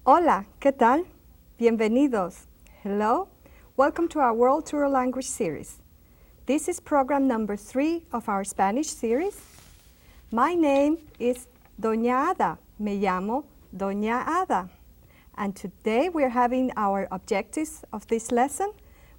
Hola, ¿qué tal? Bienvenidos. Hello. Welcome to our World Tour Language series. This is program number 3 of our Spanish series. My name is Doña Ada. Me llamo Doña Ada. And today we're having our objectives of this lesson,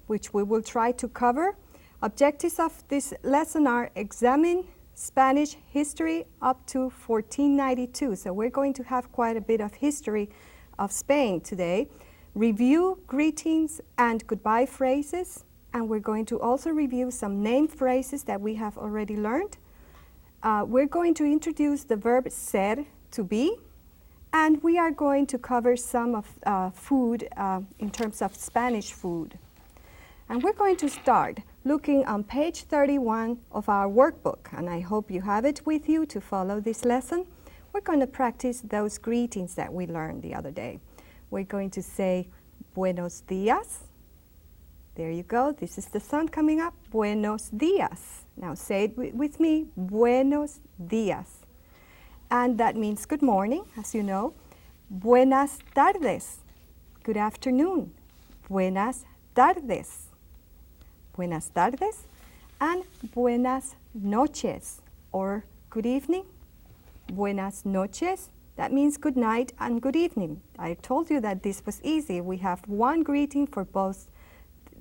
which we will try to cover. Objectives of this lesson are examine Spanish history up to 1492. So we're going to have quite a bit of history of Spain today. Review greetings and goodbye phrases. And we're going to also review some name phrases that we have already learned. We're going to introduce the verb ser, to be. And we are going to cover some of food in terms of Spanish food. And we're going to start looking on page 31 of our workbook. And I hope you have it with you to follow this lesson. We're going to practice those greetings that we learned the other day. We're going to say buenos días. There you go. This is the sun coming up. Buenos días. Now say it with me. Buenos días. And that means good morning, as you know. Buenas tardes. Good afternoon. Buenas tardes. Buenas tardes. And buenas noches, or good evening. Buenas noches. That means good night and good evening. I told you that this was easy. We have one greeting for both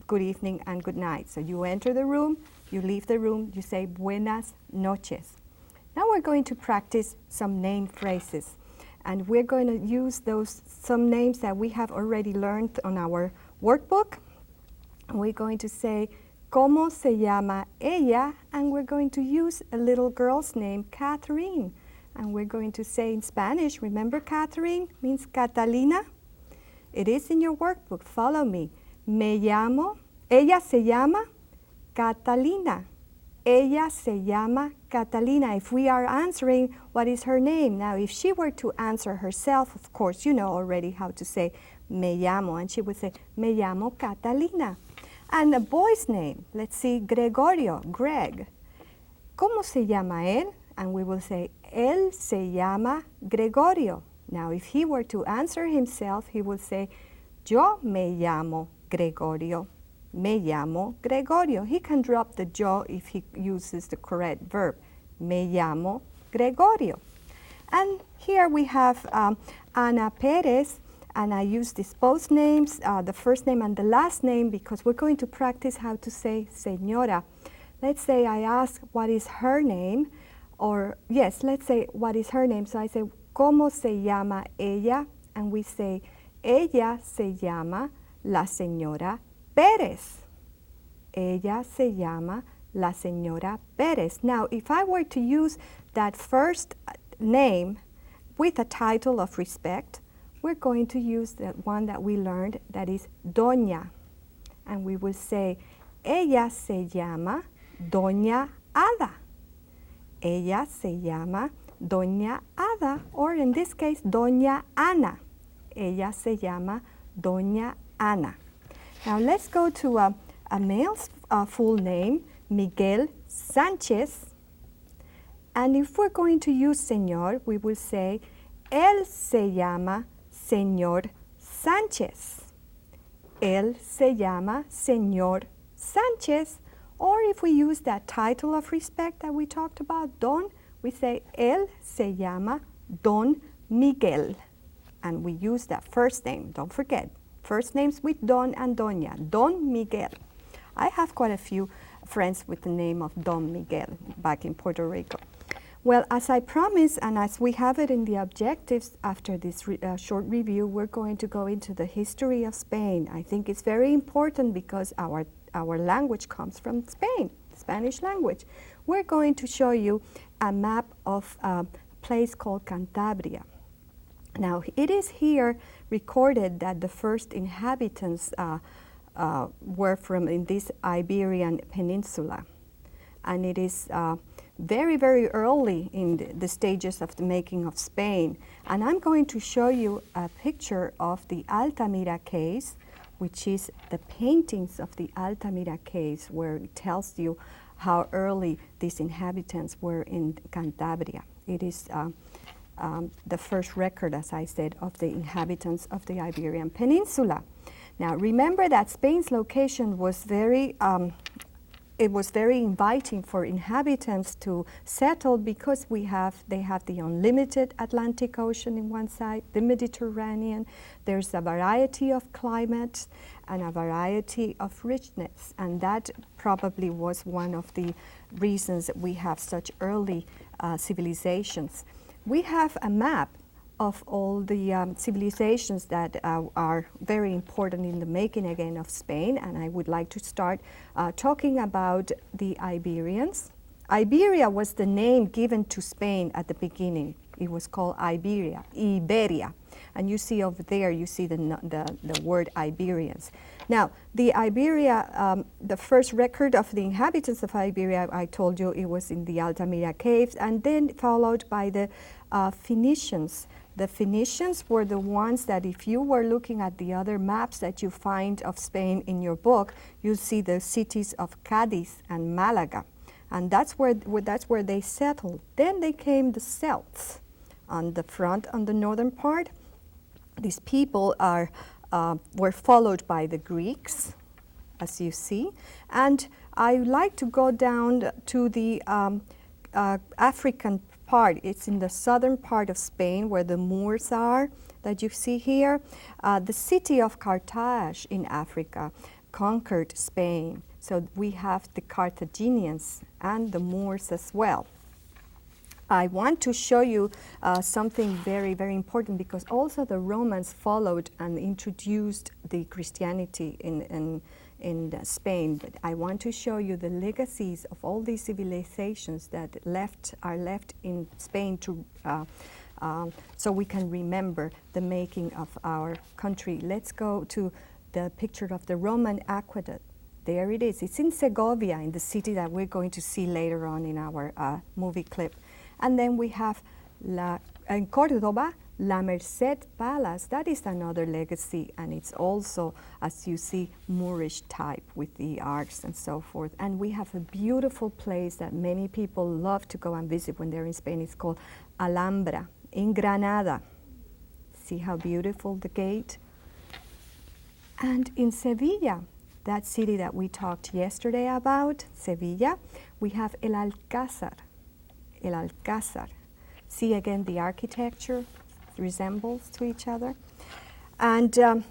good evening and good night. So you enter the room, you leave the room, you say buenas noches. Now we're going to practice some name phrases. And we're going to use some names that we have already learned on our workbook. And we're going to say, ¿Cómo se llama ella? And we're going to use a little girl's name, Catherine. And we're going to say in Spanish, remember Catherine means Catalina? It is in your workbook. Follow me. Me llamo, ella se llama Catalina. Ella se llama Catalina. If we are answering, what is her name? Now, if she were to answer herself, of course, you know already how to say me llamo. And she would say, me llamo Catalina. And a boy's name, let's see, Gregorio, Greg. ¿Cómo se llama él? And we will say, él se llama Gregorio. Now, if he were to answer himself, he would say, yo me llamo Gregorio. Me llamo Gregorio. He can drop the yo if he uses the correct verb. Me llamo Gregorio. And here we have Ana Perez, and I use these both names, the first name and the last name, because we're going to practice how to say señora. Let's say I ask what is her name, or yes, let's say what is her name. So I say, ¿Cómo se llama ella? And we say, ella se llama la señora Pérez. Ella se llama la señora Pérez. Now, if I were to use that first name with a title of respect, we're going to use the one that we learned, that is Doña. And we will say, ella se llama Doña Ada. Ella se llama Doña Ada, or in this case, Doña Ana. Ella se llama Doña Ana. Now let's go to a male's full name, Miguel Sánchez. And if we're going to use señor, we will say, él se llama Señor Sánchez. Él se llama Señor Sánchez. Or if we use that title of respect that we talked about, Don, we say, él se llama Don Miguel. And we use that first name, don't forget. First names with Don and Doña, Don Miguel. I have quite a few friends with the name of Don Miguel back in Puerto Rico. Well, as I promised, and as we have it in the objectives after this short review, we're going to go into the history of Spain. I think it's very important because our language comes from Spain, Spanish language. We're going to show you a map of a place called Cantabria. Now, it is here recorded that the first inhabitants were from in this Iberian Peninsula. And it is very, very early in the stages of the making of Spain. And I'm going to show you a picture of the Altamira caves, which is the paintings of the Altamira caves, where it tells you how early these inhabitants were in Cantabria. It is the first record, as I said, of the inhabitants of the Iberian Peninsula. Now, remember that Spain's location was very inviting for inhabitants to settle because they have the unlimited Atlantic Ocean in one side, the Mediterranean. There's a variety of climates and a variety of richness, and that probably was one of the reasons that we have such early civilizations. We have a map of all the civilizations that are very important in the making again of Spain, and I would like to start talking about the Iberians. Iberia was the name given to Spain at the beginning. It was called Iberia, and you see over there, you see the word Iberians. Now, the Iberia, the first record of the inhabitants of Iberia, I told you it was in the Altamira caves, and then followed by the Phoenicians. The Phoenicians were the ones that, if you were looking at the other maps that you find of Spain in your book, you'll see the cities of Cadiz and Malaga, and that's where they settled. Then they came the Celts on the front, on the northern part. These people were followed by the Greeks, as you see, and I like to go down to the African part. It's in the southern part of Spain where the Moors are, that you see here. The city of Carthage in Africa conquered Spain. So we have the Carthaginians and the Moors as well. I want to show you something very, very important, because also the Romans followed and introduced the Christianity in Spain. But I want to show you the legacies of all these civilizations that are left in Spain so we can remember the making of our country. Let's go to the picture of the Roman aqueduct. There it is. It's in Segovia, in the city that we're going to see later on in our movie clip. And then we have in Cordoba, La Merced Palace. That is another legacy, and it's also, as you see, Moorish type with the arcs and so forth. And we have a beautiful place that many people love to go and visit when they're in Spain. It's called Alhambra in Granada. See how beautiful the gate? And in Sevilla, that city that we talked yesterday about, Sevilla, we have El Alcázar. El Alcázar. See again the architecture resembles to each other. And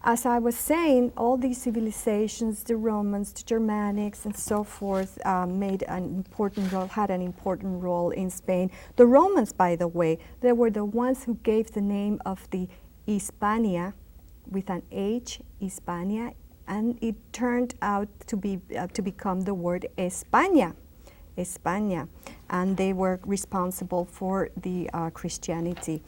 as I was saying, all these civilizations, the Romans, the Germanics, and so forth, had an important role in Spain. The Romans, by the way, they were the ones who gave the name of the Hispania with an H, Hispania, and it turned out to become the word España. España, and they were responsible for the Christianity.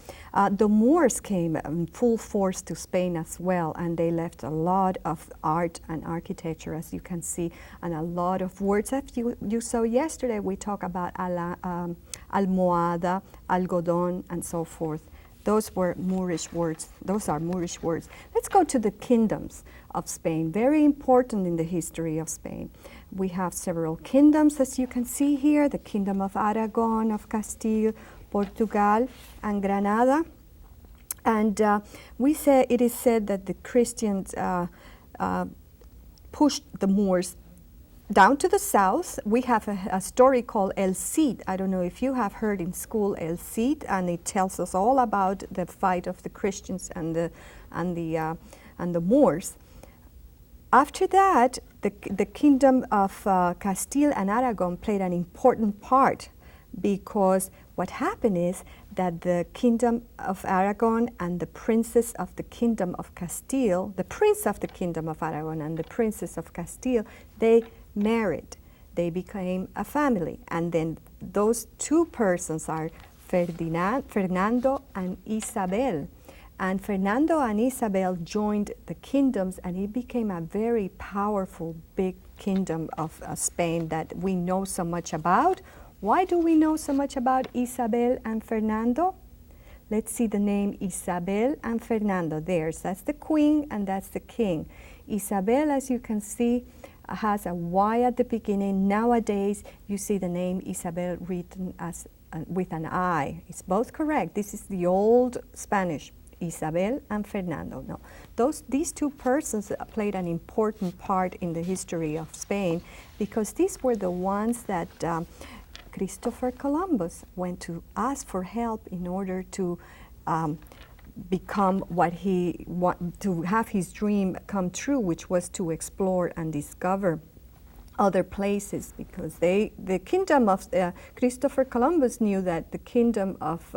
The Moors came in full force to Spain as well, and they left a lot of art and architecture, as you can see, and a lot of words. As you saw yesterday, we talked about almohada, algodón, and so forth. Those were Moorish words. Those are Moorish words. Let's go to the kingdoms of Spain, very important in the history of Spain. We have several kingdoms, as you can see here, the Kingdom of Aragon, of Castile, Portugal, and Granada. And it is said that the Christians pushed the Moors down to the south. We have a story called El Cid. I don't know if you have heard in school El Cid, and it tells us all about the fight of the Christians and the Moors. After that, the Kingdom of Castile and Aragon played an important part, because what happened is that the Kingdom of Aragon and the Princess of the Kingdom of Castile, the Prince of the Kingdom of Aragon and the Princess of Castile, they married. They became a family. And then those two persons are Fernando and Isabel. And Fernando and Isabel joined the kingdoms, and it became a very powerful, big kingdom of Spain that we know so much about. Why do we know so much about Isabel and Fernando? Let's see the name Isabel and Fernando. That's the queen and that's the king. Isabel, as you can see, has a Y at the beginning. Nowadays, you see the name Isabel written as with an I. It's both correct. This is the old Spanish, Isabel and Fernando. No, these two persons played an important part in the history of Spain because these were the ones that Christopher Columbus went to ask for help in order to become what to have his dream come true, which was to explore and discover other places, because the kingdom of Christopher Columbus knew that the kingdom of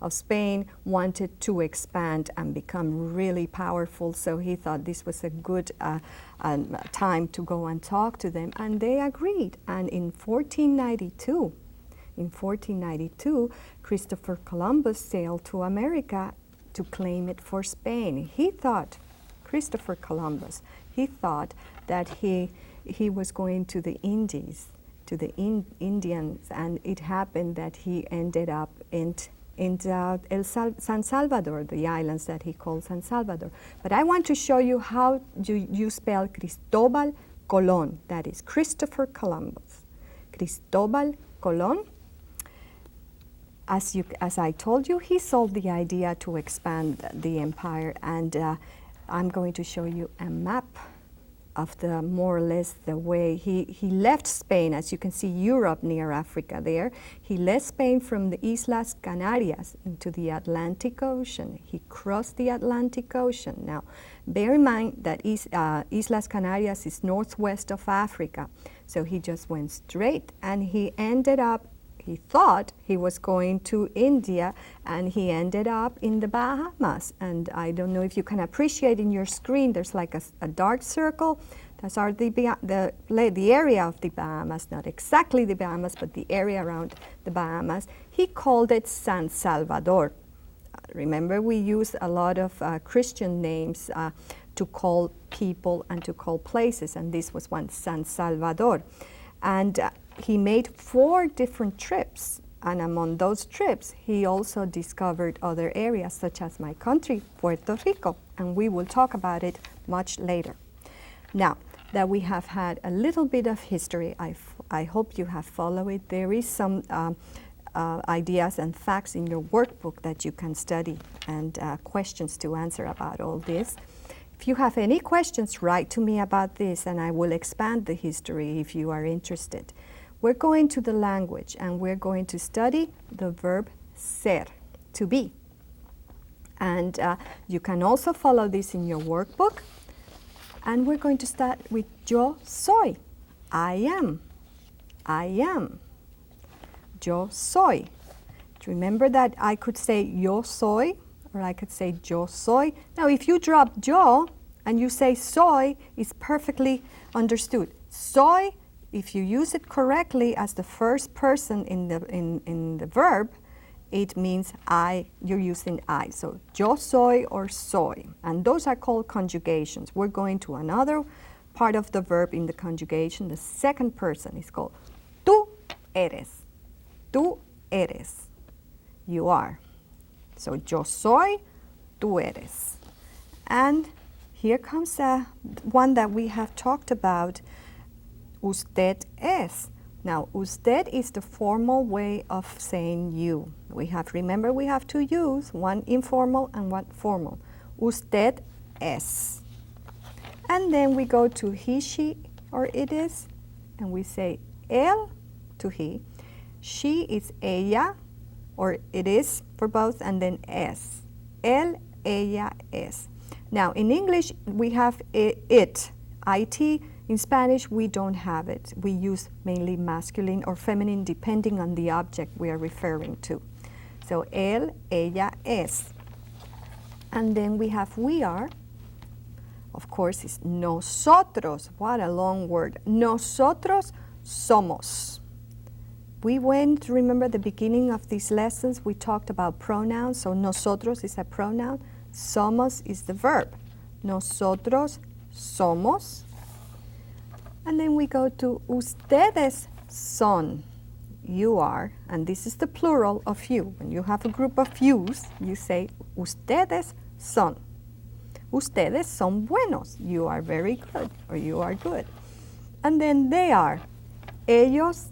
Spain wanted to expand and become really powerful, so he thought this was a good time to go and talk to them, and they agreed. And in 1492, Christopher Columbus sailed to America to claim it for Spain. Christopher Columbus thought that he was going to the Indies, to the Indians, and it happened that he ended up in San Salvador, the islands that he called San Salvador. But I want to show you how you spell Cristóbal Colón. That is Christopher Columbus. Cristóbal Colón. As I told you, he sold the idea to expand the empire, and I'm going to show you a map of the more or less the way he left Spain. As you can see, Europe near Africa there. He left Spain from the Islas Canarias into the Atlantic Ocean. He crossed the Atlantic Ocean. Now, bear in mind that Islas Canarias is northwest of Africa. So he just went straight, and he thought he was going to India, and he ended up in the Bahamas. And I don't know if you can appreciate in your screen, there's like a dark circle. That's the area of the Bahamas, not exactly the Bahamas, but the area around the Bahamas. He called it San Salvador. Remember, we use a lot of Christian names to call people and to call places, and this was one, San Salvador. And he made 4 different trips, and among those trips he also discovered other areas such as my country, Puerto Rico, and we will talk about it much later. Now that we have had a little bit of history, I hope you have followed it. There is some ideas and facts in your workbook that you can study, and questions to answer about all this. If you have any questions, write to me about this, and I will expand the history if you are interested. We're going to the language, and we're going to study the verb ser, to be. And you can also follow this in your workbook. And we're going to start with yo soy. I am. I am. Yo soy. Remember that I could say yo soy, or I could say yo soy. Now, if you drop yo and you say soy, it's perfectly understood. Soy, if you use it correctly as the first person in the verb, it means I, you're using I. So yo soy or soy. And those are called conjugations. We're going to another part of the verb in the conjugation. The second person is called tú eres. Tú eres. You are. So yo soy, tú eres. And here comes one that we have talked about. Usted es. Now, usted is the formal way of saying you. Remember, we have to use one informal and one formal. Usted es. And then we go to he, she, or it is, and we say él to he. She is ella, or it is for both, and then es. Él, ella, es. Now, in English, we have it, it. In Spanish, we don't have it. We use mainly masculine or feminine depending on the object we are referring to. So, él, ella, es. And then we have we are. Of course, it's nosotros. What a long word. Nosotros somos. We went, remember the beginning of these lessons, we talked about pronouns. So, nosotros is a pronoun. Somos is the verb. Nosotros somos. And then we go to ustedes son. You are, and this is the plural of you. When you have a group of yous, you say ustedes son. Ustedes son buenos. You are very good, or you are good. And then they are. Ellos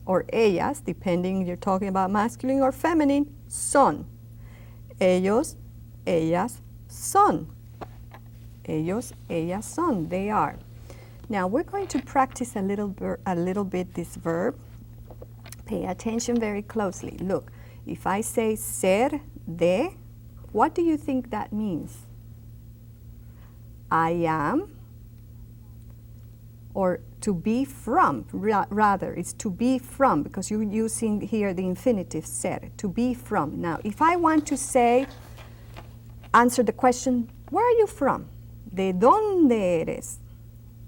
or ellas, depending if you're talking about masculine or feminine, son. Ellos, ellas, son. Ellos, ellas, son. They are. Now we're going to practice a little bit this verb. Pay attention very closely. Look, if I say ser de, what do you think that means? I am, or to be from, rather, it's to be from, because you're using here the infinitive ser, to be from. Now, if I want to say, answer the question, where are you from? ¿De dónde eres?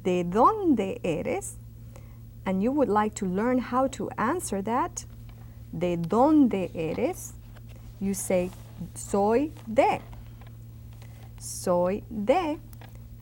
¿De dónde eres? And you would like to learn how to answer that. ¿De dónde eres? You say, soy de. Soy de.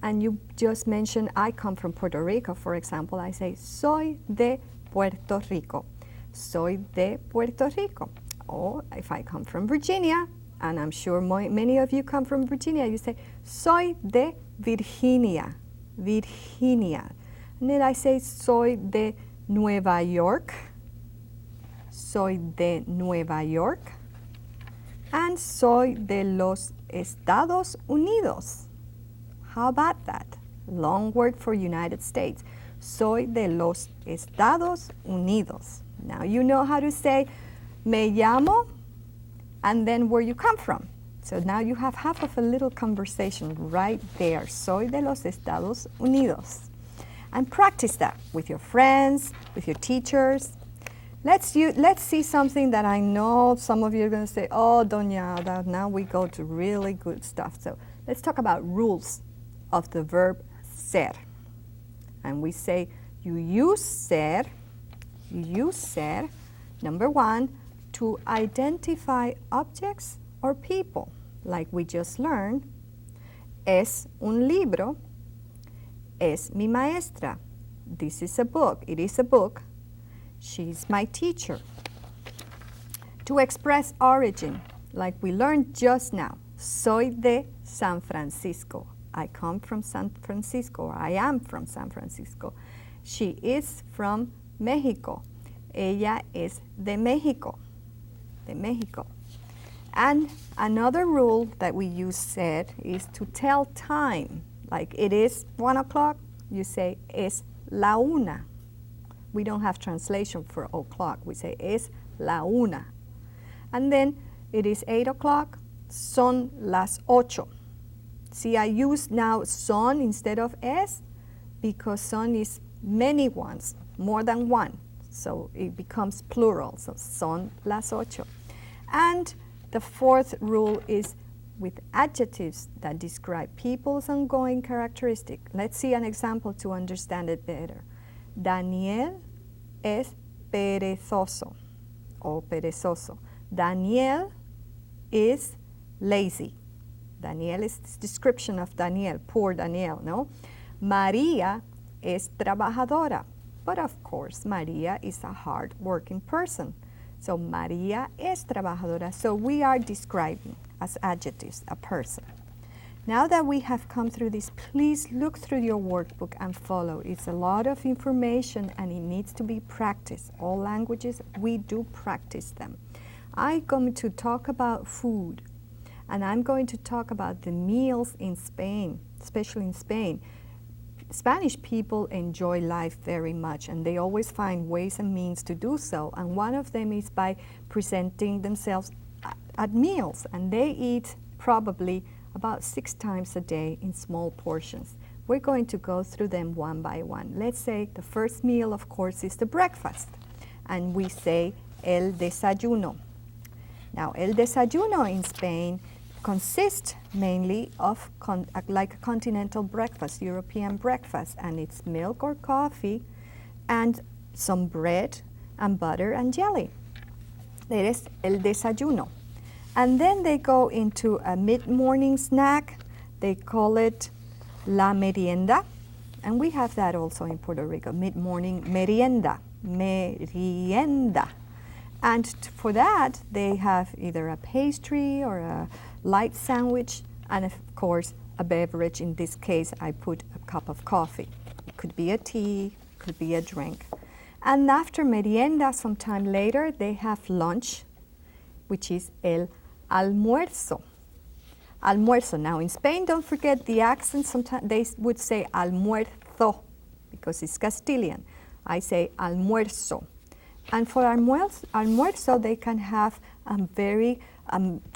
And you just mention, I come from Puerto Rico, for example. I say, soy de Puerto Rico. Soy de Puerto Rico. Or if I come from Virginia, and I'm sure many of you come from Virginia, you say, soy de Virginia. Virginia. And then I say, soy de Nueva York. Soy de Nueva York. And soy de los Estados Unidos. How about that? Long word for United States. Soy de los Estados Unidos. Now you know how to say, me llamo, and then where you come from. So now you have half of a little conversation right there. Soy de los Estados Unidos. And practice that with your friends, with your teachers. Let's see something that I know some of you are going to say, oh, Doña Ada, now we go to really good stuff. So let's talk about rules of the verb ser. And we say, you use ser, number one, to identify objects or people, like we just learned. Es un libro. Es mi maestra. This is a book. It is a book. She's my teacher. To express origin, like we learned just now. Soy de San Francisco. I come from San Francisco. I am from San Francisco. She is from Mexico. Ella es de México. De México. And another rule that we use said is to tell time. Like it is 1 o'clock, you say es la una. We don't have translation for o'clock. We say es la una. And then it is 8 o'clock, son las ocho. See, I use now son instead of es because son is many ones, more than one. So it becomes plural, so son las ocho. And the fourth rule is with adjectives that describe people's ongoing characteristic. Let's see an example to understand it better. Daniel es perezoso o perezoso. Daniel is lazy. Daniel is this description of Daniel, poor Daniel, no? María es trabajadora. But of course, María is a hard-working person. So María es trabajadora. So we are describing as adjectives a person. Now that we have come through this, please look through your workbook and follow. It's a lot of information and it needs to be practiced. All languages, we do practice them. I'm going to talk about food. And I'm going to talk about the meals in Spain, especially in Spain. Spanish people enjoy life very much, and they always find ways and means to do so. And one of them is by presenting themselves at meals. And they eat probably about 6 times a day in small portions. We're going to go through them one by one. Let's say the first meal, of course, is the breakfast. And we say el desayuno. Now, el desayuno in Spain consists mainly of like a continental breakfast, European breakfast, and it's milk or coffee and some bread and butter and jelly. That is el desayuno. And then they go into a mid-morning snack. They call it la merienda. And we have that also in Puerto Rico, mid-morning merienda. Merienda. And for that, they have either a pastry or a light sandwich, and of course, a beverage. In this case, I put a cup of coffee. It could be a tea, could be a drink. And after merienda, sometime later, they have lunch, which is el almuerzo. Almuerzo. Now in Spain, don't forget the accent. Sometimes they would say almuerzo because it's Castilian. I say almuerzo. And for almuerzo, they can have a very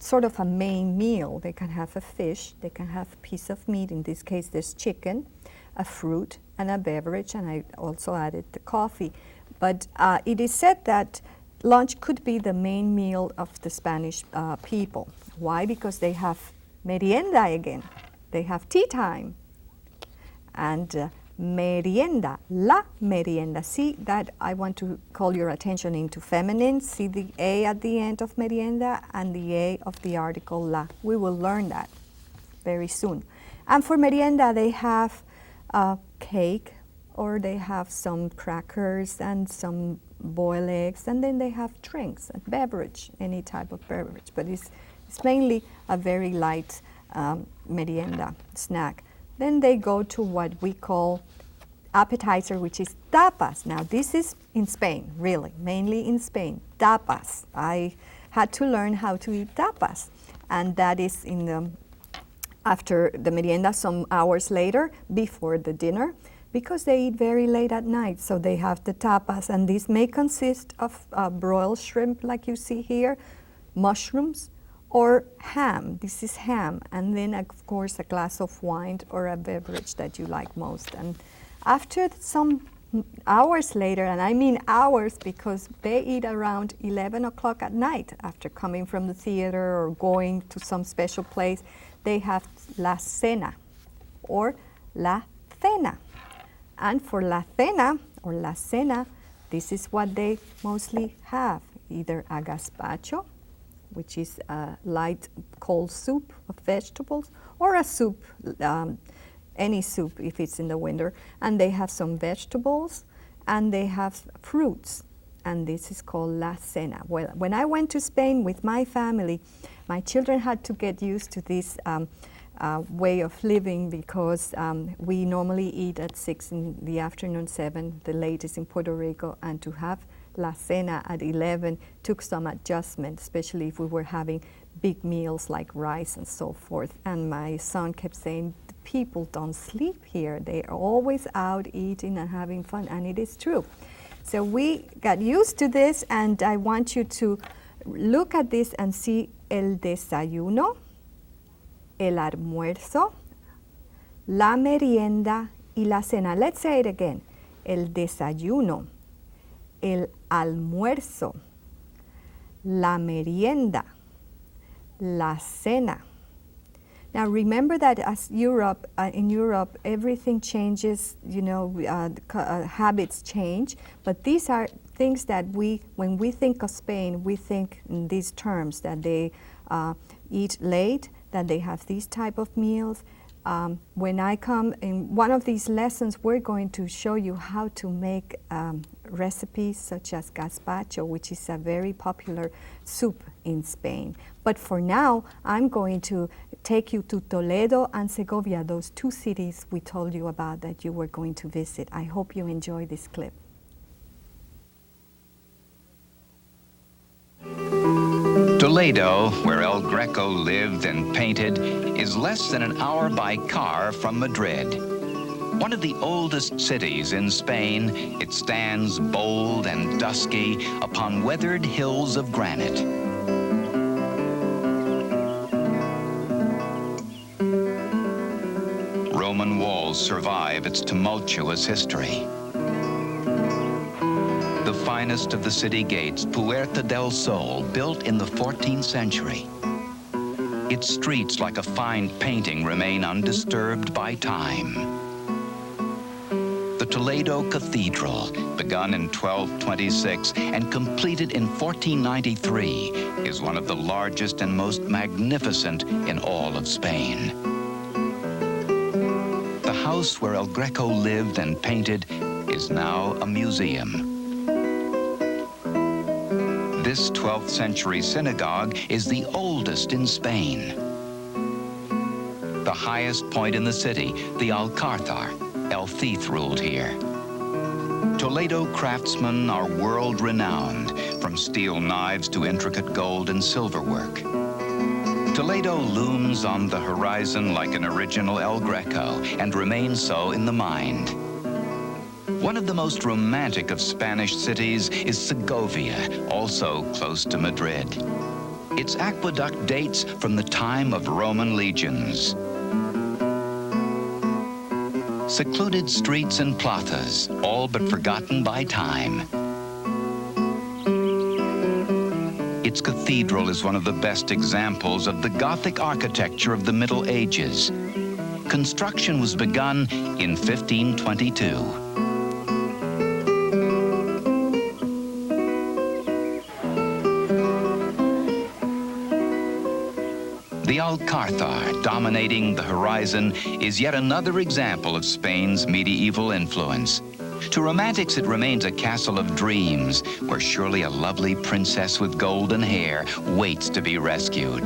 sort of a main meal. They can have a fish, they can have a piece of meat. In this case, there's chicken, a fruit, and a beverage, and I also added the coffee. But it is said that lunch could be the main meal of the Spanish people. Why? Because they have merienda again. They have tea time. And merienda, la merienda. See that I want to call your attention into feminine. See the A at the end of merienda and the A of the article la. We will learn that very soon. And for merienda, they have cake, or they have some crackers and some boiled eggs, and then they have drinks and beverage, any type of beverage. But it's mainly a very light merienda snack. Then they go to what we call appetizer, which is tapas. Now this is in Spain, really, mainly in Spain, tapas. I had to learn how to eat tapas, and that is in the after the merienda, some hours later, before the dinner, because they eat very late at night. So they have the tapas, and these may consist of broiled shrimp, like you see here, mushrooms, or ham. This is ham, and then of course a glass of wine or a beverage that you like most. And after some hours later, and I mean hours because they eat around 11 o'clock at night after coming from the theater or going to some special place, they have la cena or la cena. And for la cena or la cena, this is what they mostly have, either a gazpacho, which is a light cold soup of vegetables, or a soup, any soup if it's in the winter. And they have some vegetables and they have fruits. And this is called la cena. Well, when I went to Spain with my family, my children had to get used to this way of living because we normally eat at 6 in the afternoon, 7, the latest in Puerto Rico, and to have la cena at 11 took some adjustment, especially if we were having big meals like rice and so forth. And my son kept saying, the people don't sleep here. They're always out eating and having fun, and it is true. So we got used to this, and I want you to look at this and see el desayuno, el almuerzo, la merienda y la cena. Let's say it again. El desayuno, el almuerzo, la merienda, la cena. Now remember that as Europe, in Europe, everything changes, you know, habits change, but these are things that when we think of Spain, we think in these terms, that they eat late, that they have these type of meals. When I come in one of these lessons, we're going to show you how to make recipes such as gazpacho, which is a very popular soup in Spain. But for now, I'm going to take you to Toledo and Segovia, those two cities we told you about that you were going to visit. I hope you enjoy this clip. Toledo, where El Greco lived and painted, is less than an hour by car from Madrid. One of the oldest cities in Spain, it stands bold and dusky upon weathered hills of granite. Roman walls survive its tumultuous history. The finest of the city gates, Puerta del Sol, built in the 14th century. Its streets, like a fine painting, remain undisturbed by time. The Toledo Cathedral, begun in 1226 and completed in 1493, is one of the largest and most magnificent in all of Spain. The house where El Greco lived and painted is now a museum. This 12th century synagogue is the oldest in Spain. The highest point in the city, the Alcázar, El Cid ruled here. Toledo craftsmen are world-renowned, from steel knives to intricate gold and silver work. Toledo looms on the horizon like an original El Greco and remains so in the mind. One of the most romantic of Spanish cities is Segovia, also close to Madrid. Its aqueduct dates from the time of Roman legions. Secluded streets and plazas, all but forgotten by time. Its cathedral is one of the best examples of the Gothic architecture of the Middle Ages. Construction was begun in 1522. The Alcázar, dominating the horizon, is yet another example of Spain's medieval influence. To romantics, it remains a castle of dreams, where surely a lovely princess with golden hair waits to be rescued.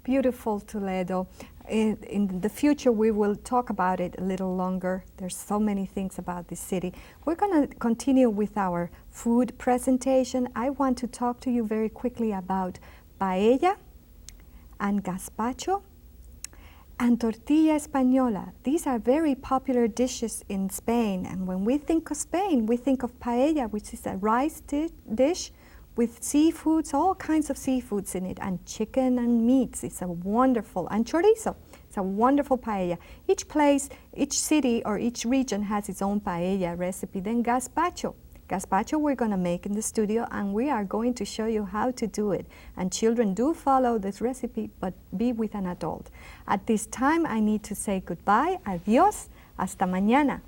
Beautiful Toledo. In the future, we will talk about it a little longer. There's so many things about this city. We're going to continue with our food presentation. I want to talk to you very quickly about paella and gazpacho and tortilla española. These are very popular dishes in Spain. And when we think of Spain, we think of paella, which is a rice dish with seafoods, all kinds of seafoods in it, and chicken and meats. It's a wonderful, and chorizo. It's a wonderful paella. Each place, each city or each region has its own paella recipe. Then gazpacho. Gazpacho we're going to make in the studio, and we are going to show you how to do it. And children, do follow this recipe, but be with an adult. At this time, I need to say goodbye. Adiós. Hasta mañana.